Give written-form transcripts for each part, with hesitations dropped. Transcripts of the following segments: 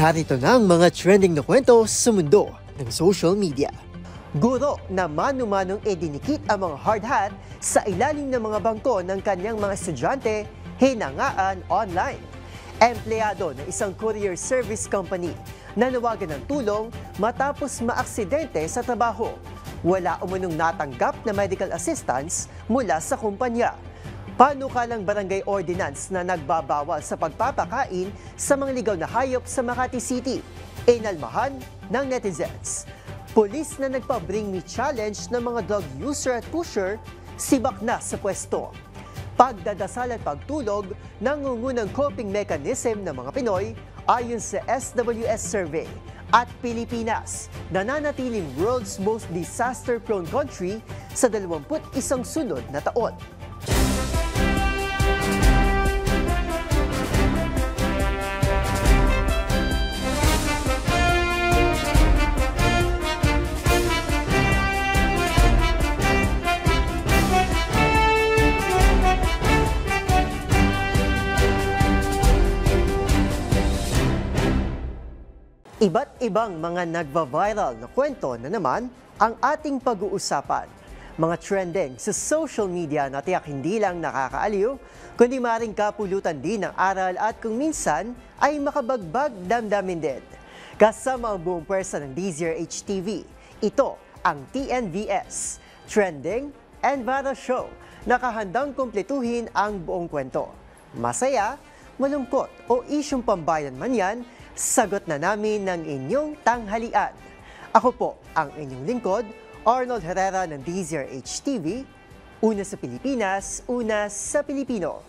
Narito na ang mga trending na kwento sa mundo ng social media. Guro na manu-manong idinikit ang mga hard hat sa ilalim ng mga bangko ng kanyang mga estudyante, hinangaan online. Empleyado ng isang courier service company nanawagan ng tulong matapos maaksidente sa trabaho. Wala umunong natanggap na medical assistance mula sa kumpanya. Panukalang barangay ordinance na nagbabawal sa pagpapakain sa mga ligaw na hayop sa Makati City. Inalmahan ng netizens. Pulis na nagpa-bring me challenge ng mga drug user at pusher, sibak na sa pwesto. Pagdadasal at pagtulog, nangungunang coping mechanism ng mga Pinoy ayon sa SWS survey. At Pilipinas, nananatiling world's most disaster-prone country sa 21 sunod na taon. Iba't ibang mga nagva-viral na kwento na naman ang ating pag-uusapan. Mga trending sa social media na tiyak hindi lang nakakaaliw, kundi maring kapulutan din ng aral at kung minsan ay makabagbag damdamin din. Kasama ang buong pwersa ng DZRH TV, ito ang TNVS, Trending and Viral Show, nakahandang kumpletuhin ang buong kwento. Masaya, malungkot o isyong pambayan man yan, sagot na namin ng inyong tanghalian. Ako po ang inyong lingkod, Arnold Herrera ng DZRH TV. Una sa Pilipinas, una sa Pilipino.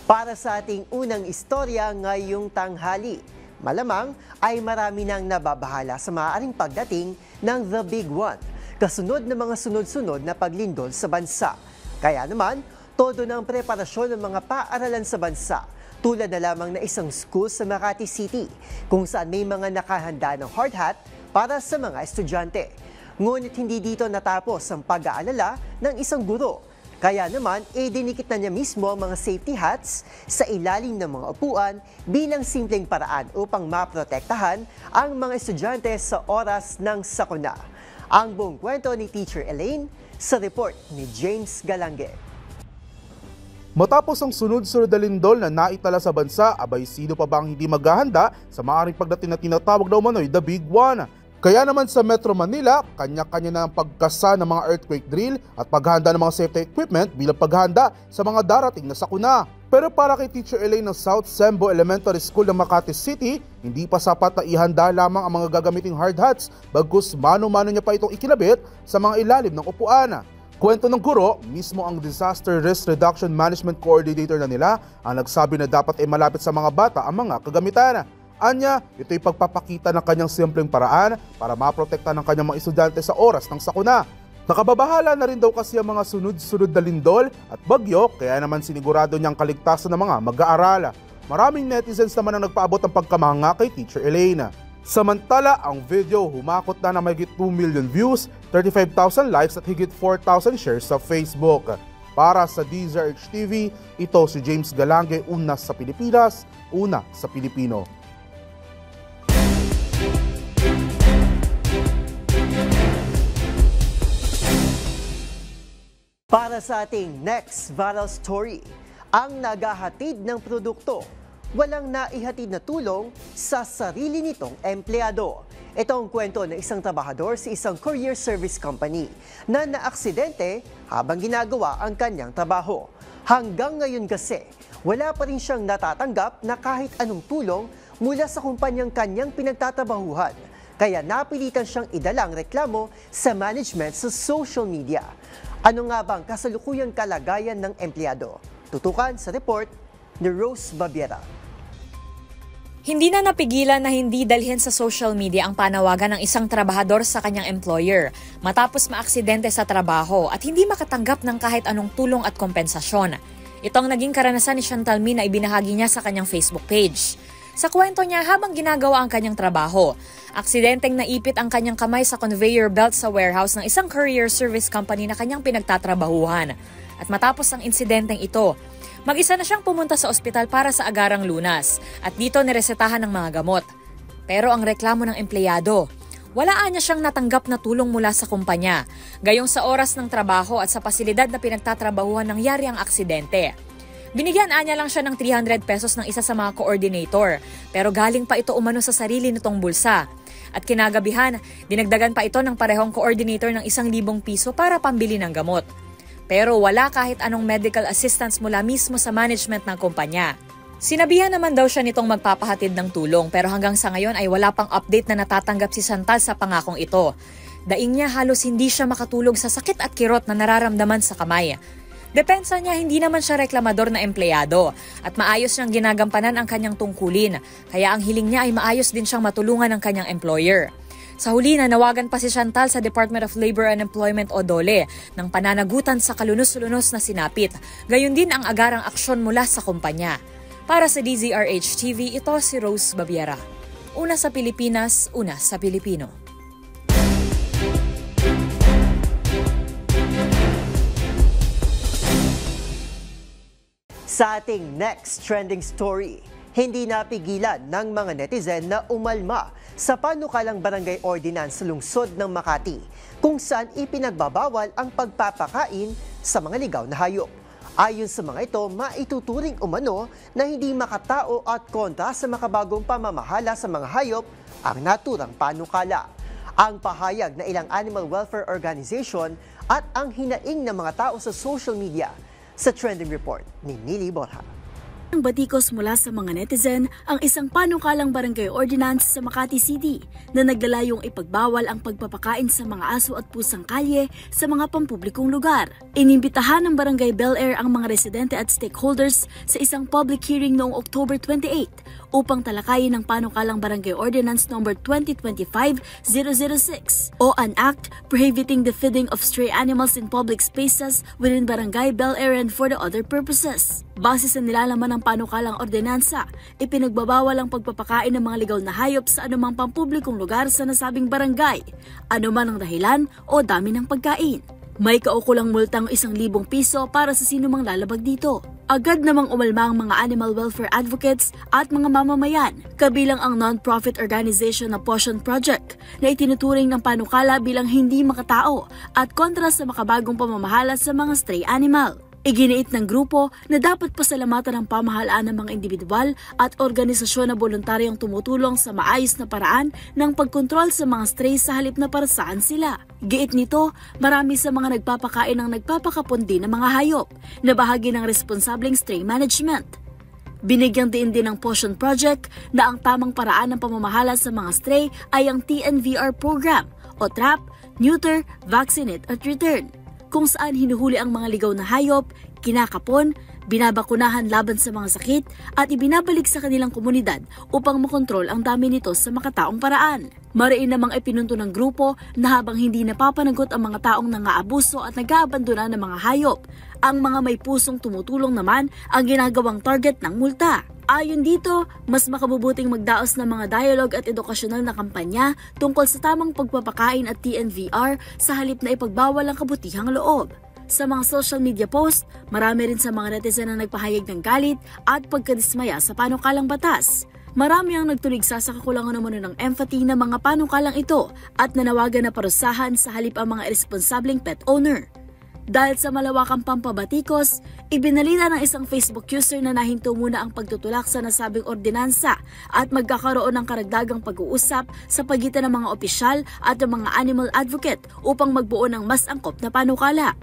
Para sa ating unang istorya ngayong tanghali, malamang ay marami nang nababahala sa maaaring pagdating ng The Big One, kasunod ng mga sunod-sunod na paglindol sa bansa. Kaya naman, todo ng preparasyon ng mga paaralan sa bansa, tulad na lamang na isang school sa Makati City, kung saan may mga nakahanda ng hard hat para sa mga estudyante. Ngunit hindi dito natapos ang pag-aalala ng isang guro. Kaya naman, dinikit na niya mismo ang mga safety hats sa ilalim ng mga upuan bilang simpleng paraan upang maprotektahan ang mga estudyante sa oras ng sakuna. Ang buong kwento ni Teacher Elaine sa report ni James Galange. Matapos ang sunod-sunod na lindol na naitala sa bansa, abay sino pa ba ang hindi maghahanda sa maaaring pagdating na tinatawag na umano'y The Big One? Kaya naman sa Metro Manila, kanya-kanya na ang pagkasa ng mga earthquake drill at paghahanda ng mga safety equipment bilang paghahanda sa mga darating na sakuna. Pero para kay Teacher Elaine ng South Sembo Elementary School ng Makati City, hindi pa sapat na ihanda lamang ang mga gagamiting hard hats, bagkus mano-mano niya pa itong ikilabit sa mga ilalim ng upuan. Kwento ng guro, mismo ang Disaster Risk Reduction Management Coordinator na nila ang nagsabi na dapat ay malapit sa mga bata ang mga kagamitan. Anya, ito'y pagpapakita ng kanyang simpleng paraan para maprotekta ng kanyang mga estudyante sa oras ng sakuna. Nakababahala na rin daw kasi ang mga sunod-sunod na lindol at bagyo, kaya naman sinigurado niyang kaligtasan ng mga mag-aaral. Maraming netizens naman ang nagpaabot ng pagkamanga kay Teacher Elaine. Samantala, ang video humakot na mahigit 2 million views, 35,000 likes at higit 4,000 shares sa Facebook. Para sa DZRH TV, ito si James Galange, una sa Pilipinas, una sa Pilipino. Para sa ating next viral story, ang naghahatid ng produkto, walang naihatid na tulong sa sarili nitong empleyado. Ito ang kwento ng isang trabahador sa isang courier service company na naaksidente habang ginagawa ang kanyang trabaho. Hanggang ngayon kasi, wala pa rin siyang natatanggap na kahit anong tulong mula sa kumpanyang kanyang pinagtatrabahuhan. Kaya napilitan siyang idalang reklamo sa management sa social media. Ano nga bang kasalukuyang kalagayan ng empleyado? Tutukan sa report ni Rose Babiera. Hindi na napigilan na hindi dalhin sa social media ang panawagan ng isang trabahador sa kanyang employer matapos maaksidente sa trabaho at hindi makatanggap ng kahit anong tulong at kompensasyon. Ito ang naging karanasan ni Chantal Min na ibinahagi niya sa kanyang Facebook page. Sa kwento niya habang ginagawa ang kanyang trabaho, aksidenteng naipit ang kanyang kamay sa conveyor belt sa warehouse ng isang courier service company na kanyang pinagtatrabahuhan. At matapos ang insidenteng ito, mag-isa na siyang pumunta sa ospital para sa agarang lunas at dito niresetahan ng mga gamot. Pero ang reklamo ng empleyado, walaan niya siyang natanggap na tulong mula sa kumpanya. Gayong sa oras ng trabaho at sa pasilidad na pinagtatrabahuhan nangyari ang aksidente. Binigyan niya lang siya ng 300 pesos ng isa sa mga coordinator, pero galing pa ito umano sa sarili nitong bulsa. At kinagabihan, dinagdagan pa ito ng parehong coordinator ng 1,000 piso para pambili ng gamot. Pero wala kahit anong medical assistance mula mismo sa management ng kumpanya. Sinabihan naman daw siya nitong magpapahatid ng tulong pero hanggang sa ngayon ay wala pang update na natatanggap si Chantal sa pangakong ito. Daing niya halos hindi siya makatulog sa sakit at kirot na nararamdaman sa kamay. Depensa niya hindi naman siya reklamador na empleyado at maayos niyang ginagampanan ang kanyang tungkulin kaya ang hiling niya ay maayos din siyang matulungan ng kanyang employer. Sa huli nanawagan pa si Chantal sa Department of Labor and Employment o DOLE ng pananagutan sa kalunos-lunos na sinapit, gayon din ang agarang aksyon mula sa kumpanya. Para sa DZRH TV, ito si Rose Babiera. Una sa Pilipinas, una sa Pilipino. Sa ating next trending story, hindi napigilan ng mga netizen na umalma sa panukalang barangay ordinance sa lungsod ng Makati kung saan ipinagbabawal ang pagpapakain sa mga ligaw na hayop. Ayon sa mga ito, maituturing umano na hindi makatao at kontra sa makabagong pamamahala sa mga hayop ang naturang panukala. Ang pahayag na ilang animal welfare organization at ang hinaing ng mga tao sa social media sa trending report ni Nili Borja. Ang batikos mula sa mga netizen ang isang panukalang barangay ordinance sa Makati City na naglalayong ipagbawal ang pagpapakain sa mga aso at pusang kalye sa mga pampublikong lugar. Inimbitahan ng Barangay Bel Air ang mga residente at stakeholders sa isang public hearing noong October 28 upang talakayin ang panukalang Barangay Ordinance No. 2025-006 o an act prohibiting the feeding of stray animals in public spaces within Barangay Bel Air and for the other purposes. Base sa nilalaman ng panukalang ordinansa, ipinagbabawal ang pagpapakain ng mga ligaw na hayop sa anumang pampublikong lugar sa nasabing barangay, anuman ang dahilan o dami ng pagkain. May kaukulang multang 1,000 piso para sa sinumang lalabag dito. Agad namang umalma ang mga animal welfare advocates at mga mamamayan, kabilang ang non-profit organization na Potion Project na itinuturing ng panukala bilang hindi makatao at kontra sa makabagong pamamahala sa mga stray animal. Iginiit ng grupo na dapat pasalamatan ang pamahalaan ng mga individual at organisasyon na voluntaryong tumutulong sa maayos na paraan ng pagkontrol sa mga stray sa halip na parasaan sila. Giit nito, marami sa mga nagpapakain ang nagpapakapundi ng mga hayop na bahagi ng responsableng stray management. Binigyang diin din ng Potion Project na ang tamang paraan ng pamamahala sa mga stray ay ang TNVR program o Trap, Neuter, Vaccinate at Return, kung saan hinuhuli ang mga ligaw na hayop, kinakapon, binabakunahan laban sa mga sakit at ibinabalik sa kanilang komunidad upang makontrol ang dami nito sa makataong paraan. Mariin namang ipinunto ng grupo na habang hindi napapanagot ang mga taong nangaabuso at nag-aabandona ng mga hayop, ang mga may pusong tumutulong naman ang ginagawang target ng multa. Ayon dito, mas makabubuting magdaos ng mga dialogue at edukasyonal na kampanya tungkol sa tamang pagpapakain at TNVR sa halip na ipagbawal ang kabutihang loob. Sa mga social media post, marami rin sa mga netizen na nagpahayag ng galit at pagkadismaya sa panukalang batas. Marami ang nagtuligsa sa kakulangan naman ng empathy ng mga panukalang ito at nanawagan na parusahan sa halip ang mga irresponsableng pet owner. Dahil sa malawakang pampabatikos, ibinalita ng isang Facebook user na nahinto muna ang pagtutulak sa nasabing ordinansa at magkakaroon ng karagdagang pag-uusap sa pagitan ng mga opisyal at ng mga animal advocate upang magbuo ng mas angkop na panukala.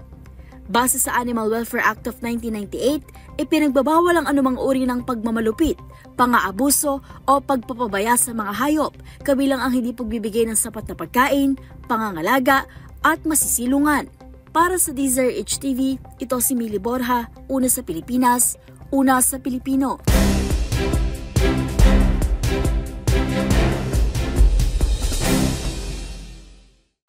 Base sa Animal Welfare Act of 1998, ipinagbabawal ang anumang uri ng pagmamalupit, pang-aabuso o pagpapabaya sa mga hayop, kabilang ang hindi pagbibigay ng sapat na pagkain, pangangalaga at masisilungan. Para sa DZRH TV, ito si Mili Borja, una sa Pilipinas, una sa Pilipino.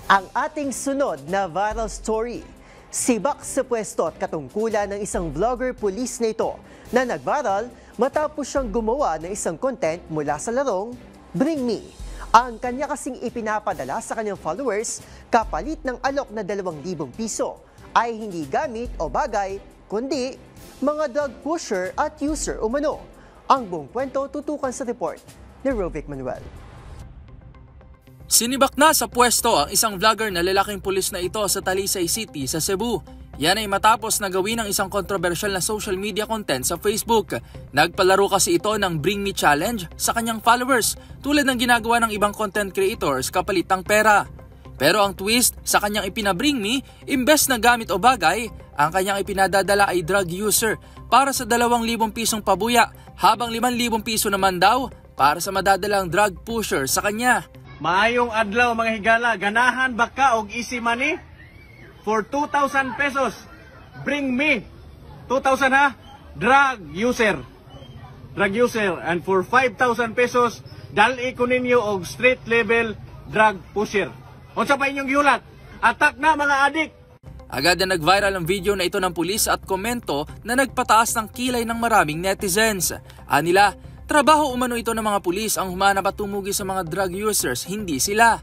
Ang ating sunod na viral story, sibak sa pwesto at katungkulan ng isang vlogger police na ito na nag-viral matapos siyang gumawa ng isang content mula sa larong Bring Me. Ang kanya kasing ipinapadala sa kanyang followers kapalit ng alok na 2,000 piso. ay hindi gamit o bagay, kundi mga drug pusher at user umano. Ang buong kwento tutukan sa report ni Rovic Manuel. Sinibak na sa pwesto ang isang vlogger na lalaking pulis na ito sa Talisay City sa Cebu. Yan ay matapos na gawin ng isang kontrobersyal na social media content sa Facebook. Nagpalaro kasi ito ng Bring Me Challenge sa kanyang followers tulad ng ginagawa ng ibang content creators kapalit ng pera. Pero ang twist sa kanyang ipinabring me, imbes na gamit o bagay, ang kanyang ipinadadala ay drug user para sa 2,000 pisong pabuya habang 5,000 piso naman daw para sa madadalang drug pusher sa kanya. Maayong adlaw mga higala, ganahan baka og easy money for 2,000 pesos. Bring me 2,000 ha, drug user. And for 5,000 pesos, dali ko ninyo og street level drug pusher. Unsa pa inyong giulat? Attack na mga adik! Agad na nag-viral ang video na ito ng pulis at komento na nagpataas ng kilay ng maraming netizens. Anila, trabaho umano ito ng mga pulis ang humanap at tumugi sa mga drug users, hindi sila.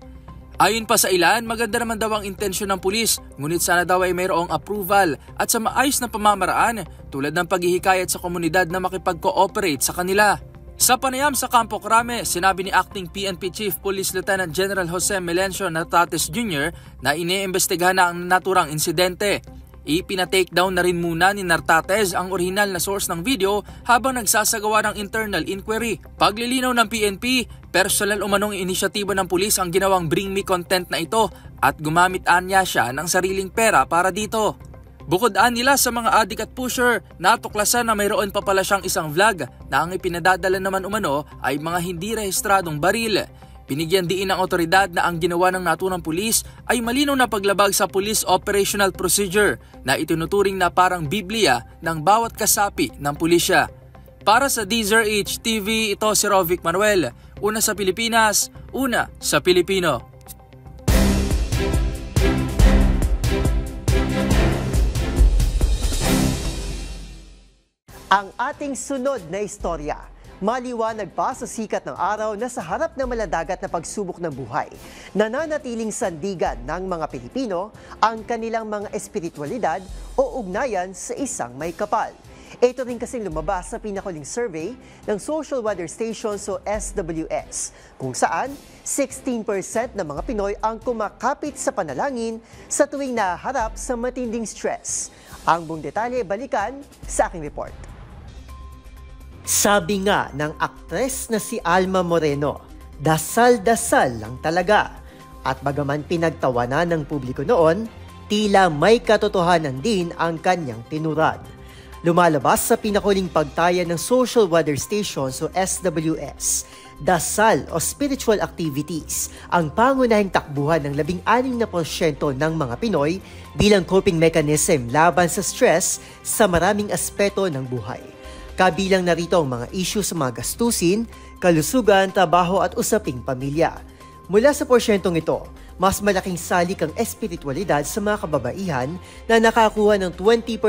Ayon pa sa ilan, maganda naman daw ang intensyon ng pulis, ngunit sana daw ay mayroong approval at sa maayos na pamamaraan tulad ng paghihikayat sa komunidad na makipag-cooperate sa kanila. Sa panayam sa Campo Crame, sinabi ni Acting PNP Chief Police Lieutenant General Jose Melencio Nartates Jr. na iniimbestigahan na ang naturang insidente. Ipina-take down na rin muna ni Nartates ang orihinal na source ng video habang nagsasagawa ng internal inquiry. Paglilinaw ng PNP, personal umanong inisyatibo ng pulis ang ginawang Bring Me content na ito at gumamit anya siya ng sariling pera para dito. Bukod nila sa mga adik at pusher, natuklasan na mayroon pa pala siyang isang vlog na ang ipinadadala naman umano ay mga hindi rehistradong baril. Binigyan diin ng otoridad na ang ginawa ng naturang pulis ay malinaw na paglabag sa Police Operational Procedure na itinuturing na parang Biblia ng bawat kasapi ng pulisya. Para sa DZRH TV, ito si Rovic Manuel. Una sa Pilipinas, una sa Pilipino. Ang ating sunod na istorya, maliwanag pa sa sikat ng araw na sa harap ng maladagat na pagsubok ng buhay, nananatiling sandigan ng mga Pilipino ang kanilang mga espiritualidad o ugnayan sa isang may kapal. Ito rin kasing lumabas sa pinakuling survey ng Social Weather Station o SWS, kung saan 16% ng mga Pinoy ang kumakapit sa panalangin sa tuwing naharap sa matinding stress. Ang buong detalye balikan sa aking report. Sabi nga ng aktres na si Alma Moreno, dasal-dasal lang talaga. At bagaman pinagtawanan ng publiko noon, tila may katotohanan din ang kanyang tinurad. Lumalabas sa pinakuling pagtaya ng Social Weather Station o SWS, dasal o spiritual activities ang pangunahing takbuhan ng 16% ng mga Pinoy bilang coping mechanism laban sa stress sa maraming aspeto ng buhay. Kabilang narito ang mga issue sa mga gastusin, kalusugan, trabaho at usaping pamilya. Mula sa porsyentong ito, mas malaking salik ang espiritualidad sa mga kababaihan na nakakuha ng 20%,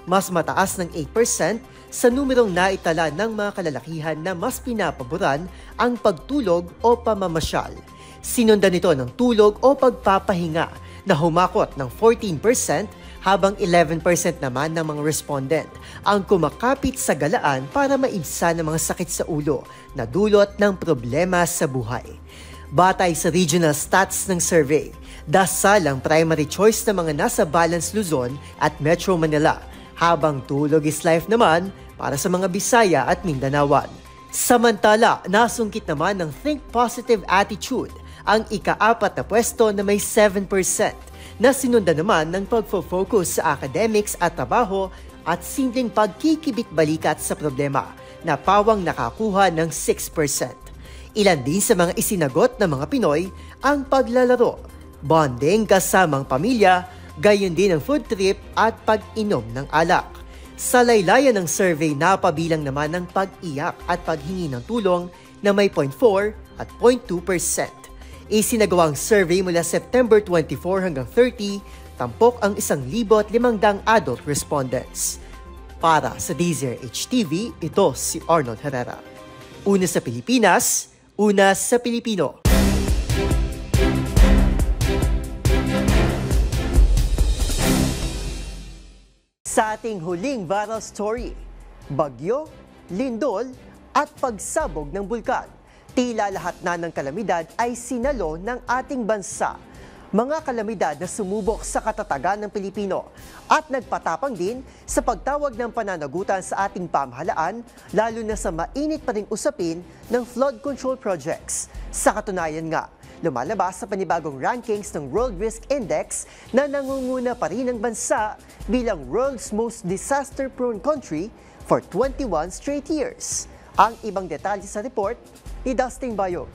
mas mataas ng 8% sa numerong naitala ng mga kalalakihan na mas pinapaboran ang pagtulog o pamamasyal. Sinundan nito ng tulog o pagpapahinga na humakot ng 14%, habang 11% naman ng mga respondent ang kumakapit sa galaan para maibsan ang mga sakit sa ulo na dulot ng problema sa buhay. Batay sa regional stats ng survey, dasal ang primary choice ng mga nasa Balance Luzon at Metro Manila, habang tulog is life naman para sa mga Bisaya at Mindanaoan. Samantala, nasungkit naman ng Think Positive Attitude ang ika-4 na pwesto na may 7%, na sinundan naman ng pagfo-focus sa academics at trabaho at simpleng pagkikibit-balikat sa problema na pawang nakakuha ng 6%. Ilan din sa mga isinagot ng mga Pinoy ang paglalaro, bonding kasamang pamilya, gayon din ang food trip at pag-inom ng alak. Sa laylayan ng survey, napabilang naman ng pag-iyak at paghingi ng tulong na may 0.4 at 0.2%. Isinagawang survey mula September 24 hanggang 30, tampok ang 1,500 adult respondents. Para sa DZRH TV, ito si Arnold Herrera. Una sa Pilipinas, una sa Pilipino. Sa ating huling viral story, bagyo, lindol at pagsabog ng bulkan. Tila lahat na ng kalamidad ay sinalo ng ating bansa. Mga kalamidad na sumubok sa katatagan ng Pilipino at nagpatapang din sa pagtawag ng pananagutan sa ating pamahalaan, lalo na sa mainit pa ring usapin ng flood control projects. Sa katunayan nga, lumalabas sa panibagong rankings ng World Risk Index na nangunguna pa rin ang bansa bilang world's most disaster-prone country for 21 straight years. Ang ibang detalye sa report ni Dustin Bayog.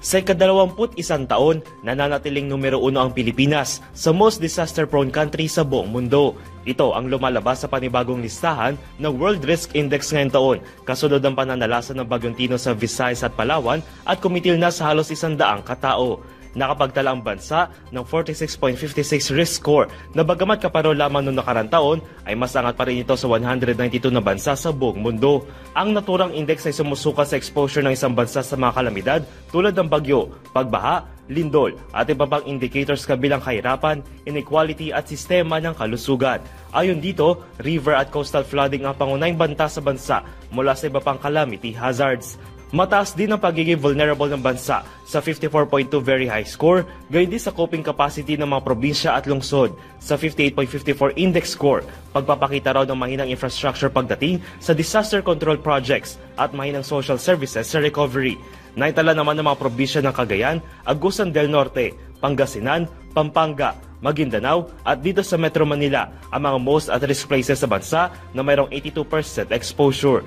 Sa ika-21 taon, nananatiling numero 1 ang Pilipinas sa most disaster-prone country sa buong mundo. Ito ang lumalabas sa panibagong listahan ng World Risk Index ngayong taon, kasunod ng pananalasa ng Bagyong Tino sa Visayas at Palawan at kumitil na sa halos 100 katao. Nakapagtala ang bansa ng 46.56 risk score na bagamat kaparo lamang noong nakarang taon ay mas angat pa rin ito sa 192 na bansa sa buong mundo. Ang naturang index ay sumusuka sa exposure ng isang bansa sa mga kalamidad tulad ng bagyo, pagbaha, lindol at iba pang indicators kabilang kahirapan, inequality at sistema ng kalusugan. Ayon dito, river at coastal flooding ang pangunahing banta sa bansa mula sa iba pang calamity hazards. Mataas din ang pagiging vulnerable ng bansa sa 54.2 very high score, gayon din sa coping capacity ng mga probinsya at lungsod sa 58.54 index score, pagpapakita raw ng mahinang infrastructure pagdating sa disaster control projects at mahinang social services sa recovery. Naitala naman ng mga probinsya ng Cagayan, Agusan del Norte, Pangasinan, Pampanga, Maguindanao at dito sa Metro Manila ang mga most at risk places sa bansa na mayroong 82% exposure.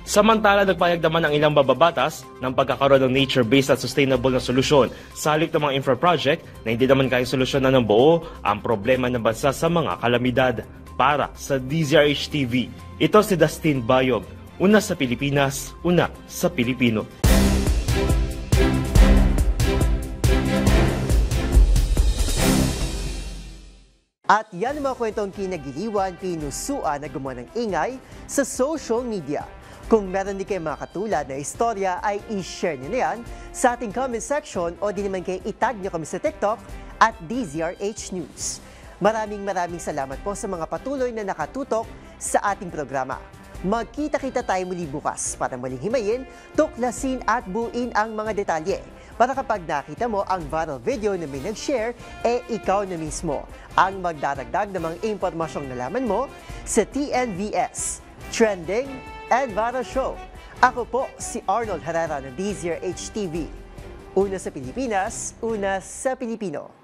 Samantala, nagpahayag naman ang ilang mababatas ng pagkakaroon ng nature-based at sustainable na solusyon sa halip ng mga infra project na hindi naman kaya solusyonan ng buo ang problema ng bansa sa mga kalamidad. Para sa DZRH TV, ito si Dustin Bayog. Una sa Pilipinas, una sa Pilipino. At yan ang mga kwentong kinagiliwan, pinusuan na gumawa ng ingay sa social media. Kung meron din kayo mga katulad na istorya ay i-share nyo na yan sa ating comment section o di naman kayo itag nyo kami sa TikTok at DZRH News. Maraming salamat po sa mga patuloy na nakatutok sa ating programa. Magkita-kita tayo muli bukas para muling himayin, tuklasin at buuin ang mga detalye. Para kapag nakita mo ang viral video na may nag-share, ikaw na mismo ang magdaragdag ng mga impormasyong nalaman mo sa TNVS, Trending and Viral Show. Ako po si Arnold Herrera ng DZRH TV. Una sa Pilipinas, una sa Pilipino.